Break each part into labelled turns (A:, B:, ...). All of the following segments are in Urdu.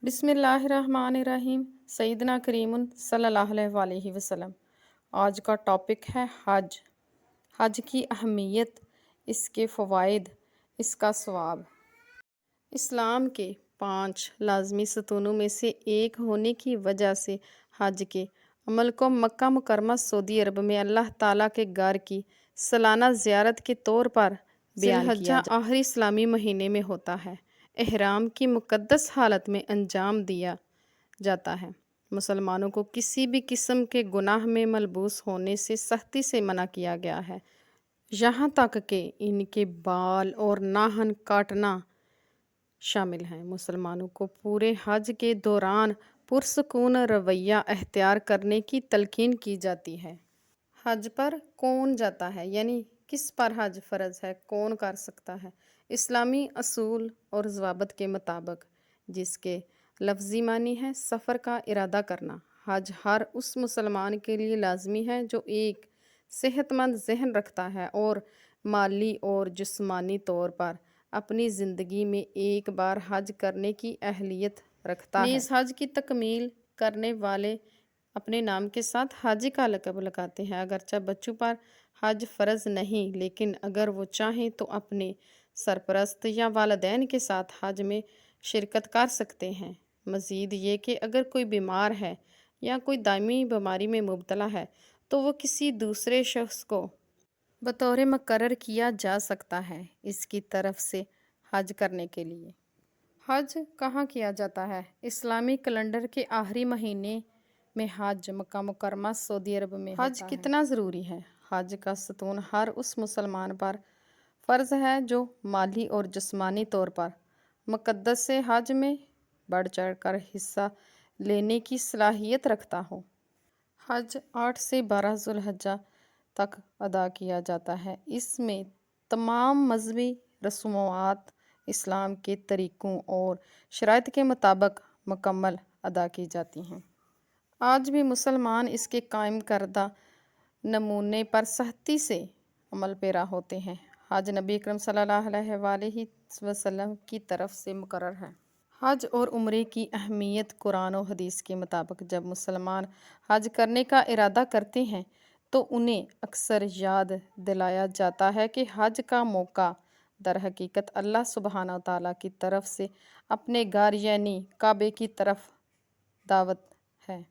A: بسم اللہ الرحمن الرحیم سیدنا کریم صلی اللہ علیہ وسلم۔ آج کا ٹاپک ہے حج۔ حج کی اہمیت، اس کے فوائد، اس کا ثواب۔ اسلام کے 5 لازمی ستونوں میں سے ایک ہونے کی وجہ سے حج کے عمل کو مکہ مکرمہ سعودی عرب میں اللہ تعالیٰ کے گھر کی سالانہ زیارت کے طور پر بیان کیا جاتا ہے۔ آخری اسلامی مہینے میں ہوتا ہے۔ احرام کی مقدس حالت میں انجام دیا جاتا ہے۔ مسلمانوں کو کسی بھی قسم کے گناہ میں ملبوس ہونے سے سختی سے منع کیا گیا ہے، یہاں تک کہ ان کے بال اور ناخن کاٹنا شامل ہیں۔ مسلمانوں کو پورے حج کے دوران پرسکون رویہ اختیار کرنے کی تلقین کی جاتی ہے۔ حج پر کون جاتا ہے، یعنی کس پر حج فرض ہے، کون کر سکتا ہے؟ اسلامی اصول اور ضوابط کے مطابق، جس کے لفظی معنی ہے سفر کا ارادہ کرنا، حج ہر اس مسلمان کے لیے لازمی ہے جو ایک صحت مند ذہن رکھتا ہے اور مالی اور جسمانی طور پر اپنی زندگی میں ایک بار حج کرنے کی اہلیت رکھتا ہے۔ نیز حج کی تکمیل کرنے والے اپنے نام کے ساتھ حاجی کا لقب لگاتے ہیں۔ اگرچہ بچوں پر حج فرض نہیں، لیکن اگر وہ چاہیں تو اپنے سرپرست یا والدین کے ساتھ حج میں شرکت کر سکتے ہیں۔ مزید یہ کہ اگر کوئی بیمار ہے یا کوئی دائمی بیماری میں مبتلا ہے تو وہ کسی دوسرے شخص کو بطور مقرر کیا جا سکتا ہے اس کی طرف سے حج کرنے کے لیے۔ حج کہاں کیا جاتا ہے؟ اسلامی کیلنڈر کے آخری مہینے میں حج مکہ مکرمہ سعودی عرب میں ہوتا ہے۔ حج کتنا ضروری ہے؟ حج کا ستون ہر اس مسلمان پر فرض ہے جو مالی اور جسمانی طور پر مقدس حج میں بڑھ چڑھ کر حصہ لینے کی صلاحیت رکھتا ہو۔ حج 8 سے 12 ذو الحجہ تک ادا کیا جاتا ہے۔ اس میں تمام مذہبی رسومات اسلام کے طریقوں اور شرائط کے مطابق مکمل ادا کی جاتی ہیں۔ آج بھی مسلمان اس کے قائم کردہ نمونے پر سختی سے عمل پیرا ہوتے ہیں۔ حج نبی اکرم صلی اللہ علیہ وآلہ وسلم کی طرف سے مقرر ہے۔ حج اور عمرے کی اہمیت قرآن و حدیث کے مطابق جب مسلمان حج کرنے کا ارادہ کرتے ہیں تو انہیں اکثر یاد دلایا جاتا ہے کہ حج کا موقع در حقیقت اللہ سبحانہ وتعالیٰ کی طرف سے اپنے گھر یعنی کعبے کی طرف دعوت ہے۔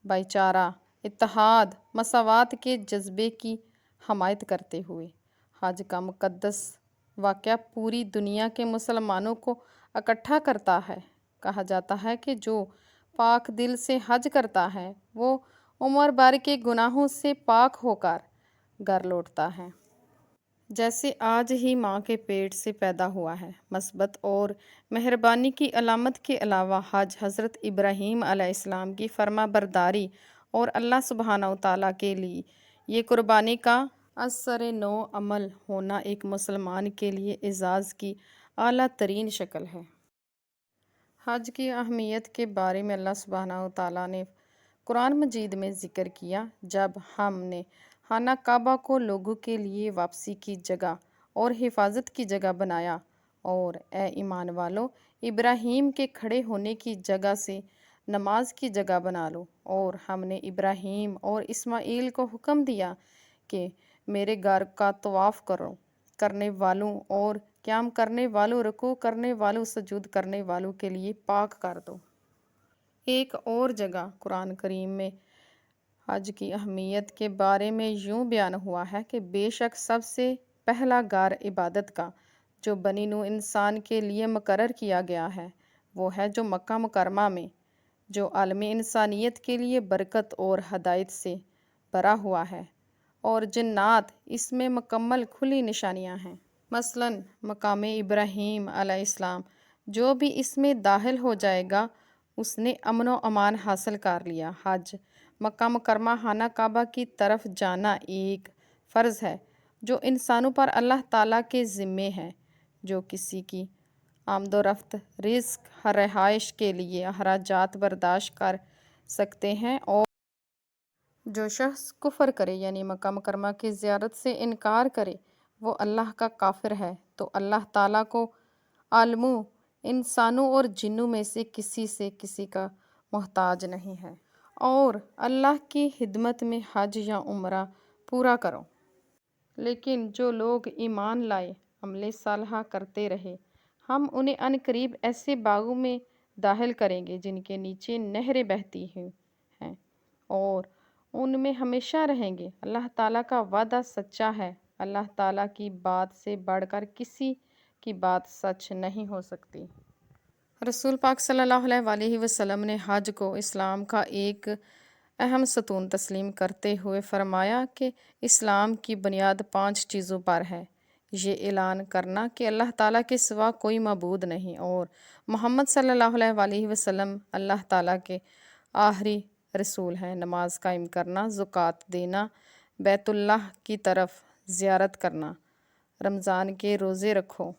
A: بھائی چارہ، اتحاد، مساوات کے جذبے کی حمایت کرتے ہوئے حج کا مقدس واقعہ پوری دنیا کے مسلمانوں کو اکٹھا کرتا ہے۔ کہا جاتا ہے کہ جو پاک دل سے حج کرتا ہے وہ عمر بھر کے گناہوں سے پاک ہو کر گھر لوٹتا ہے جیسے آج ہی ماں کے پیٹ سے پیدا ہوا ہے۔ مثبت اور مہربانی کی علامت کے علاوہ حج حضرت ابراہیم علیہ السلام کی فرما برداری اور اللہ سبحانہ وتعالیٰ کے لیے یہ قربانی کا اثر نو عمل ہونا ایک مسلمان کے لیے اعزاز کی اعلیٰ ترین شکل ہے۔ حج کی اہمیت کے بارے میں اللہ سبحانہ وتعالیٰ نے قرآن مجید میں ذکر کیا، جب ہم نے خانہ کعبہ کو لوگوں کے لیے واپسی کی جگہ اور حفاظت کی جگہ بنایا، اور اے ایمان والو، ابراہیم کے کھڑے ہونے کی جگہ سے نماز کی جگہ بنا لو، اور ہم نے ابراہیم اور اسماعیل کو حکم دیا کہ میرے گھر کا طواف کرنے والوں اور قیام کرنے والوں، رکوع کرنے والوں، سجود کرنے والوں کے لیے پاک کر دو۔ ایک اور جگہ قرآن کریم میں حج کی اہمیت کے بارے میں یوں بیان ہوا ہے کہ بے شک سب سے پہلا گھر عبادت کا جو بنی نوع انسان کے لیے مقرر کیا گیا ہے وہ ہے جو مکہ مکرمہ میں، جو عالم انسانیت کے لیے برکت اور ہدایت سے بھرا ہوا ہے، اور جنات اس میں مکمل کھلی نشانیاں ہیں۔ مثلاً مقام ابراہیم علیہ السلام، جو بھی اس میں داخل ہو جائے گا اس نے امن و امان حاصل کر لیا۔ حج مکہ مکرمہ خانہ کعبہ کی طرف جانا ایک فرض ہے جو انسانوں پر اللہ تعالیٰ کے ذمہ ہے، جو کسی کی آمد و رفت، رزق، رہائش کے لیے اخراجات برداشت کر سکتے ہیں، اور جو شخص کفر کرے یعنی مکہ مکرمہ کی زیارت سے انکار کرے وہ اللہ کا کافر ہے۔ تو اللہ تعالیٰ کو عالموں انسانوں اور جنوں میں سے کسی کا محتاج نہیں ہے، اور اللہ کی خدمت میں حج یا عمرہ پورا کرو۔ لیکن جو لوگ ایمان لائے، عمل صالحہ کرتے رہے، ہم انہیں عنقریب ایسے باغوں میں داخل کریں گے جن کے نیچے نہریں بہتی ہیں اور ان میں ہمیشہ رہیں گے۔ اللہ تعالیٰ کا وعدہ سچا ہے، اللہ تعالیٰ کی بات سے بڑھ کر کسی کی بات سچ نہیں ہو سکتی۔ رسول پاک صلی اللہ علیہ وآلہ وسلم نے حج کو اسلام کا ایک اہم ستون تسلیم کرتے ہوئے فرمایا کہ اسلام کی بنیاد 5 چیزوں پر ہے۔ یہ اعلان کرنا کہ اللہ تعالیٰ کے سوا کوئی معبود نہیں اور محمد صلی اللہ علیہ وآلہ وسلم اللہ تعالیٰ کے آخری رسول ہیں، نماز قائم کرنا، زکوٰۃ دینا، بیت اللہ کی طرف زیارت کرنا، رمضان کے روزے رکھو۔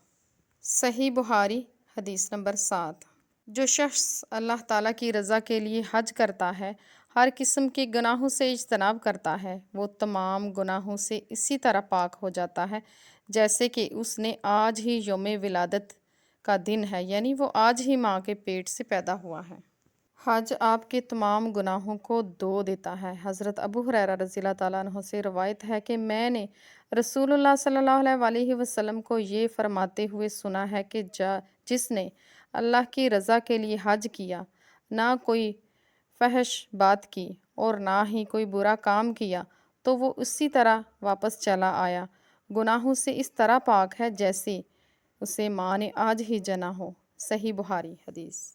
A: صحیح بخاری حدیث نمبر 7۔ جو شخص اللہ تعالیٰ کی رضا کے لیے حج کرتا ہے، ہر قسم کے گناہوں سے اجتناب کرتا ہے، وہ تمام گناہوں سے اسی طرح پاک ہو جاتا ہے جیسے کہ اس نے آج ہی یوم ولادت کا دن ہے، یعنی وہ آج ہی ماں کے پیٹ سے پیدا ہوا ہے۔ حج آپ کے تمام گناہوں کو دھو دیتا ہے۔ حضرت ابو ہریرہ رضی اللہ تعالیٰ عنہ سے روایت ہے کہ میں نے رسول اللہ صلی اللہ علیہ وآلہ وسلم کو یہ فرماتے ہوئے سنا ہے کہ جس نے اللہ کی رضا کے لیے حج کیا، نہ کوئی فحش بات کی اور نہ ہی کوئی برا کام کیا، تو وہ اسی طرح واپس چلا آیا، گناہوں سے اس طرح پاک ہے جیسے اسے ماں نے آج ہی جنا ہو۔ صحیح بخاری حدیث۔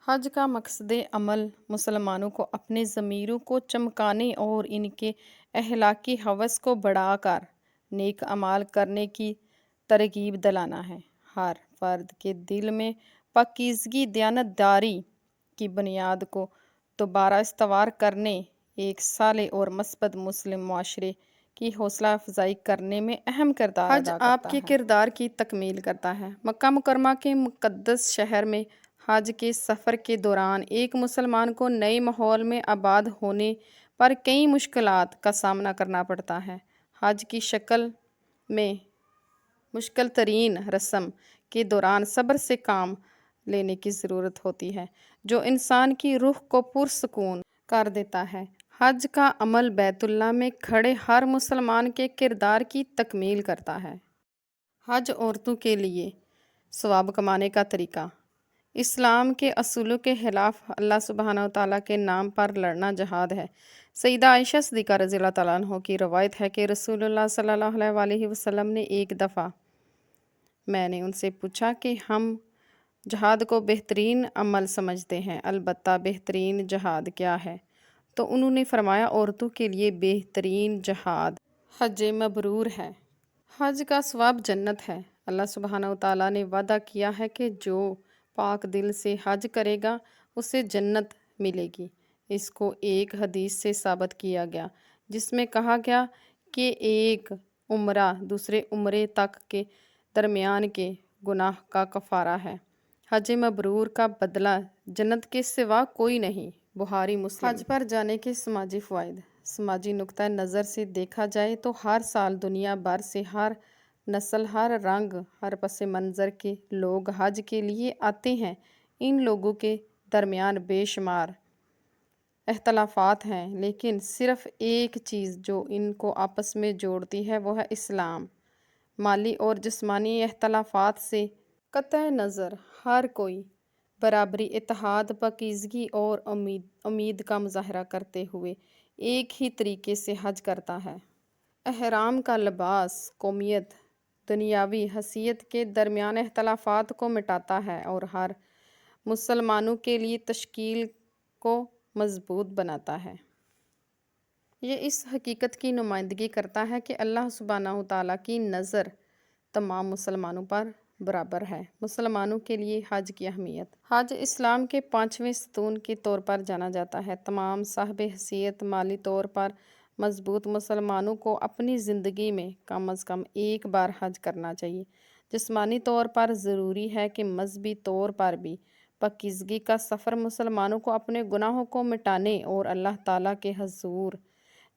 A: حج کا مقصد عمل مسلمانوں کو اپنے ضمیروں کو چمکانے اور ان کے اخلاقی ہوس کو بڑھا کر نیک اعمال کرنے کی ترغیب دلانا ہے۔ ہر فرد کے دل میں پاکیزگی، دیانتداری کی بنیاد کو دوبارہ استوار کرنے، ایک صالح اور مثبت مسلم معاشرے کی حوصلہ افزائی کرنے میں اہم کردار ادا کرتا ہے۔ حج آپ کے کردار کی تکمیل کرتا ہے۔ مکہ مکرمہ کے مقدس شہر میں حج کے سفر کے دوران ایک مسلمان کو نئے ماحول میں آباد ہونے پر کئی مشکلات کا سامنا کرنا پڑتا ہے۔ حج کی شکل میں مشکل ترین رسم کے دوران صبر سے کام لینے کی ضرورت ہوتی ہے، جو انسان کی روح کو پرسکون کر دیتا ہے۔ حج کا عمل بیت اللہ میں کھڑے ہر مسلمان کے کردار کی تکمیل کرتا ہے۔ حج عورتوں کے لیے ثواب کمانے کا طریقہ۔ اسلام کے اصولوں کے خلاف اللہ سبحانہ وتعالیٰ کے نام پر لڑنا جہاد ہے۔ سیدہ عائشہ صدیقہ رضی اللہ تعالیٰ عنہ کی روایت ہے کہ رسول اللہ صلی اللہ علیہ وآلہ وسلم نے ایک دفعہ میں نے ان سے پوچھا کہ ہم جہاد کو بہترین عمل سمجھتے ہیں، البتہ بہترین جہاد کیا ہے؟ تو انہوں نے فرمایا، عورتوں کے لیے بہترین جہاد حج مبرور ہے۔ حج کا ثواب جنت ہے۔ اللہ سبحانہ وتعالیٰ نے وعدہ کیا ہے کہ جو پاک دل سے حج کرے گا اسے جنت ملے گی۔ اس کو ایک حدیث سے ثابت کیا گیا جس میں کہا گیا کہ ایک عمرہ دوسرے عمرے تک کے درمیان کے گناہ کا کفارہ ہے۔ حج مبرور کا بدلہ جنت کے سوا کوئی نہیں۔ بخاری مسلم۔ حج پر جانے کے سماجی فوائد۔ سماجی نقطہ نظر سے دیکھا جائے تو ہر سال دنیا بھر سے ہر نسل، ہر رنگ، ہر پس منظر کے لوگ حج کے لیے آتے ہیں۔ ان لوگوں کے درمیان بے شمار اختلافات ہیں، لیکن صرف ایک چیز جو ان کو آپس میں جوڑتی ہے وہ ہے اسلام۔ مالی اور جسمانی اختلافات سے قطع نظر ہر کوئی برابری، اتحاد، پاکیزگی اور امید کا مظاہرہ کرتے ہوئے ایک ہی طریقے سے حج کرتا ہے۔ احرام کا لباس قومیت، دنیاوی حیثیت کے درمیان اختلافات کو مٹاتا ہے اور ہر مسلمانوں کے لیے تشکیل کو مضبوط بناتا ہے۔ یہ اس حقیقت کی نمائندگی کرتا ہے کہ اللہ سبحانہ وتعالیٰ کی نظر تمام مسلمانوں پر برابر ہے۔ مسلمانوں کے لیے حج کی اہمیت۔ حج اسلام کے 5ویں ستون کے طور پر جانا جاتا ہے۔ تمام صاحب حیثیت مالی طور پر مضبوط مسلمانوں کو اپنی زندگی میں کم از کم ایک بار حج کرنا چاہیے۔ جسمانی طور پر ضروری ہے کہ مذہبی طور پر بھی پاکیزگی کا سفر مسلمانوں کو اپنے گناہوں کو مٹانے اور اللہ تعالیٰ کے حضور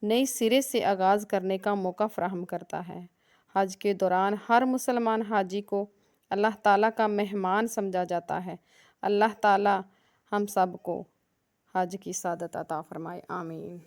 A: نئے سرے سے آغاز کرنے کا موقع فراہم کرتا ہے۔ حج کے دوران ہر مسلمان حاجی کو اللہ تعالیٰ کا مہمان سمجھا جاتا ہے۔ اللہ تعالیٰ ہم سب کو حج کی سعادت عطا فرمائے، آمین۔